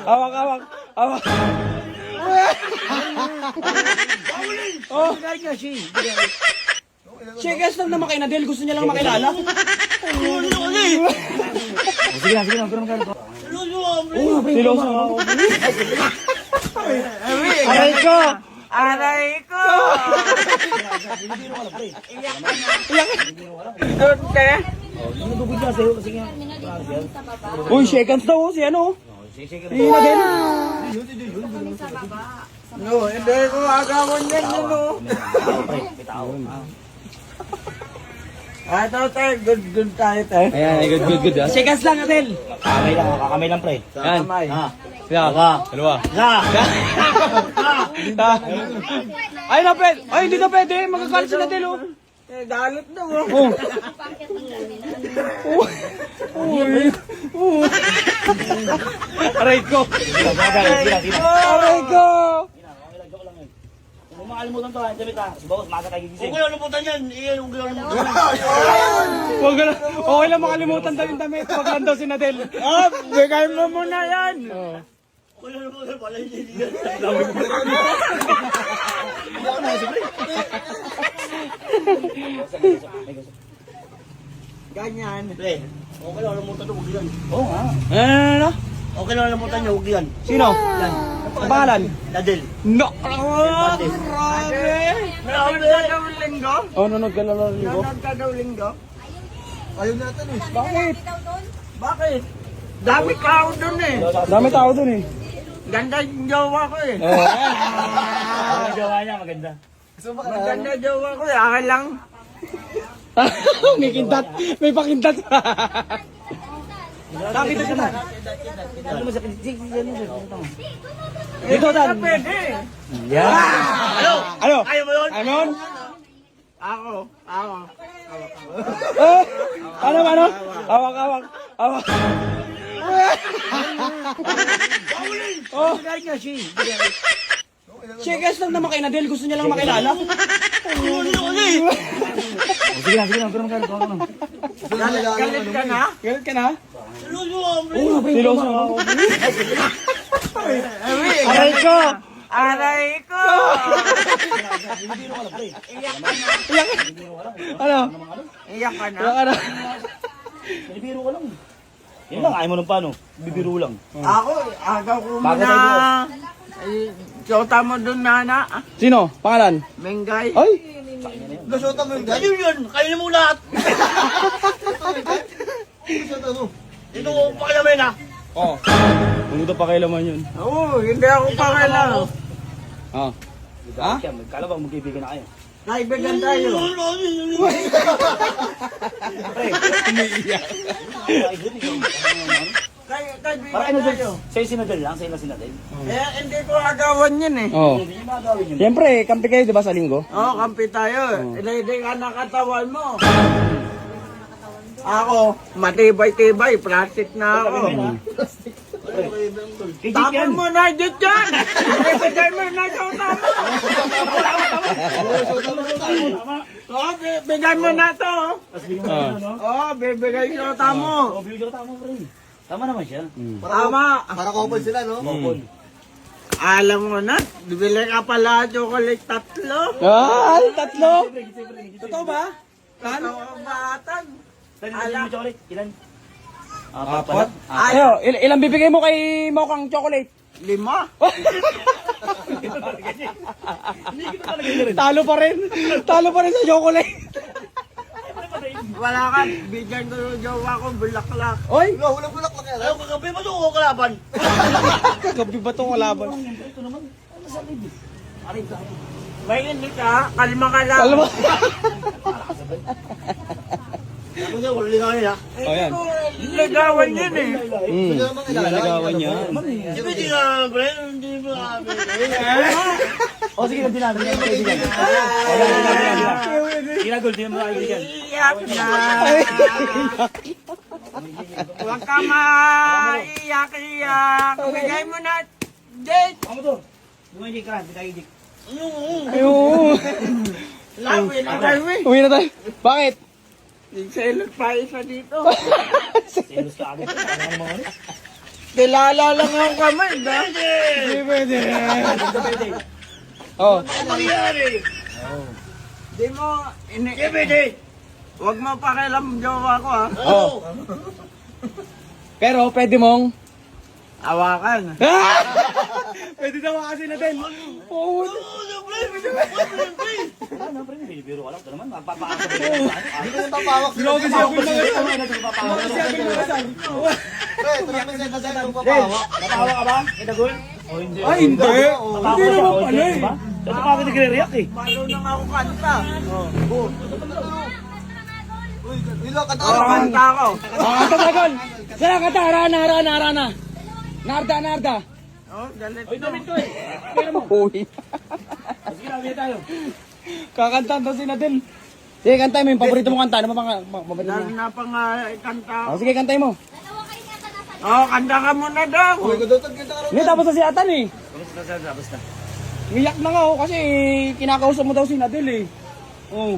Awak, awak. Awak. Oh. Checkers lang naman kay Nadel. Gusto niya lang makilala. Sige lang, sige lang. Siloso ako. Aray ko! Aray ko! Doon ka? Uy, seconds daw. Si ano? Si Nadel. No, hindi ko agawin yan, no. Ito, tayo. Good tayo, tayo. Ayan, good. Seconds lang, Nadel. Kakamay lang, pre. Yan. Kamay. Dalawa. Ay, na pwede. Ay, hindi na pwede. Magkakalit si Nadel, oh. Eh, galit na, oh. Aray ko. Aray ko. Kung makalimutan to, damit ha. Si Bawas, maga tayo gigising. Kung nalimutan yan, iyan kung nalimutan. Huwag na. Okay lang makalimutan daw yung damit. Huwag lang daw si Nadel. Oh, bigay mo muna yan. Kung nalimutan, pala hindi yan. Ganyan. Pre, okay lang nalimutan to, huwag yan. Oo nga. Ano? Okay lang nalimutan niya, huwag yan. Sino? Ang pangalan? Nadel. No. Grabe. Nanood ka daw linggo? Oh, nanonood ka na lang linggo. Nanood ka daw linggo? Ayaw natin eh. Bakit? Bakit? Dami tao dun eh. Dami tao dun eh. Ganda yung jowa ko eh. Ang jowa niya, maganda. Maganda jowa ko eh. Akin lang. May kindat. May pakindat. Sabi dito na. Ano mo sa pinsig? Dito, Dan. Pwede. Ano? Ayaw mo yun? Ano yun? Ako. Eh? Ano? Awak. Oh. Bigay niya siya. Checkers lang naman kay Nadel. Gusto niya lang makilala. Sige lang, pero galit Galit ka na? Galit ka na? Sinusuwa, pre. Siloso ako. Aray ko! Aray ko! Ano? Iyak ka na? Iyak ka na? Bibiro ka lang. Yan lang, ayaw mo nung paano. Bibiro lang. Ako, agaw ko Bago muna. tayo Sota mo dun, nana. Sino? Pangalan? Mengay. Ay! Gasota mo yung ganyan. Ayun yun, kainin mo lahat. Ito, pakilamin ha. Oh. Kung ito pakialaman yun. Oo, hindi ako pakailan. Ah. Ha? Kala ba magkaibigan na kayo? Kaibigan tayo. Kaibigan Parang ano tayo. sa'yo si Nadel lang, sa'yo lang si Nadel. Eh, hindi ko agawan yun eh. Oh. Hindi niya magagawin yun. Siyempre, kampi kayo, di ba, sa linggo? Oo, kampi tayo. Hindi ka nakatawan mo. Ako, matibay-tibay. Plastic na ako. Kijik Tapon yan. mo na dito yan! Ibigay mo na sa utama! Oo, bigay mo na to! Tapos bigyan mo na ano? Oo, bibigay sa utama! O, bigyan ka tama pa rin. Tama naman siya. Tama! Para couple sila, no? Couple. Alam mo na, bibili ka pala chocolate 3. Ay, tatlo! Totoo ba? Ano ang batang? Ilan mo chocolate? Ilan? Apat. Ay, Ayo, ilang bibigay mo kay Mokang chocolate? 5. Talo pa rin. Talo pa rin sa chocolate. Wala ka, bigyan ko yung jowa ko, bulaklak. Oy, Walang bulak lang yan. Ayaw, kagabi pa ito o kalaban? kagabi ba itong kalaban? Ito naman. Ano sa libi? Aray ka. May hindi ka, kalma ka lang. Alam mo? Ako niya, wala lingayin ha. Oh, yan. Ligawan yun eh. Niligawan niya. Sabi, hindi nga, pre. Hindi ba? O, sige, hindi na. Ginagol, di mo kaibigan. Iyak na. Huwag ka maiyak-iyak. Bigay mo na date. Ano to? Lumajik ka, hindi tayo ijik. Ayun. Lawi na tayo eh. Uwi na tayo. Bakit? Nagselot pa isa dito. Selos ka agad. Ano mga ano? kilala lang ang kamay, da. Hindi pwede. Pwede. Oh. Ano nangyari? Di mo, Hindi pwede. Huwag mo pakialam jowa ko, ha. Oh. Pero pwede mong Awakan. pwede daw kasi natin. Oh. Ano, pre? Pre? Ano, pre? Bibiro ka lang. Ito naman, magpapakasal. Hindi ko yung papawak sila. Grabe siya ako yung mga Ano na ito magpapakasal? Kasi ako yung mga sal. Pre, ito namin sila sa itong papawak. Natawa ka ba? Idagol? O hindi? Ay, hindi. Hindi naman pala eh. Ito pa ako nagre-react eh. Marunong ako kanta. Uy, Nilo, kanta Oo, ka naman. kanta ako. Kanta Dagol. Sana kanta. Rana. Narda. Oh, galit Oy, mo. damit ko eh. Pera mo. Uy. Sige, labi tayo. Kakanta daw si Nadel. Sige, kantay mo yung paborito mong kanta. Ano ba mga paborito Lalo mo? na pa nga kanta ako. Oh, sige, kantay mo. Oh, kanta ka muna daw. Uy, kudutog kita ka rin. Hindi, tapos na si Atan eh. Basta. Ngiyak na nga ako kasi kinakausap mo daw si Nadel eh. Oh.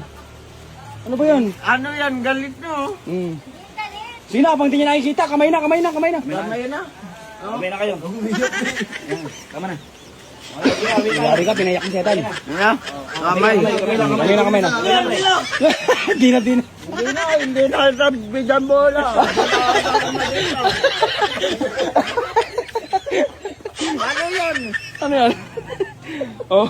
Ano ba yun? Ano yan, galit no? Sino? Pang di niya nakikita. Kamay na. Kamay na. Sabay na kayo. Tama na. Yari ka, pinayak ni si Atan. Ano? Kamay. Kamay na. Di na. Hindi na sa bidang bola. Ano yan? Ano yan? Oh.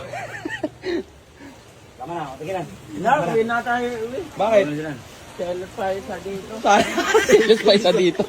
Tama na, tigilan. Uwi na tayo uwi. Bakit? Ano sila? Selos tayo sa dito. Serious pa isa dito.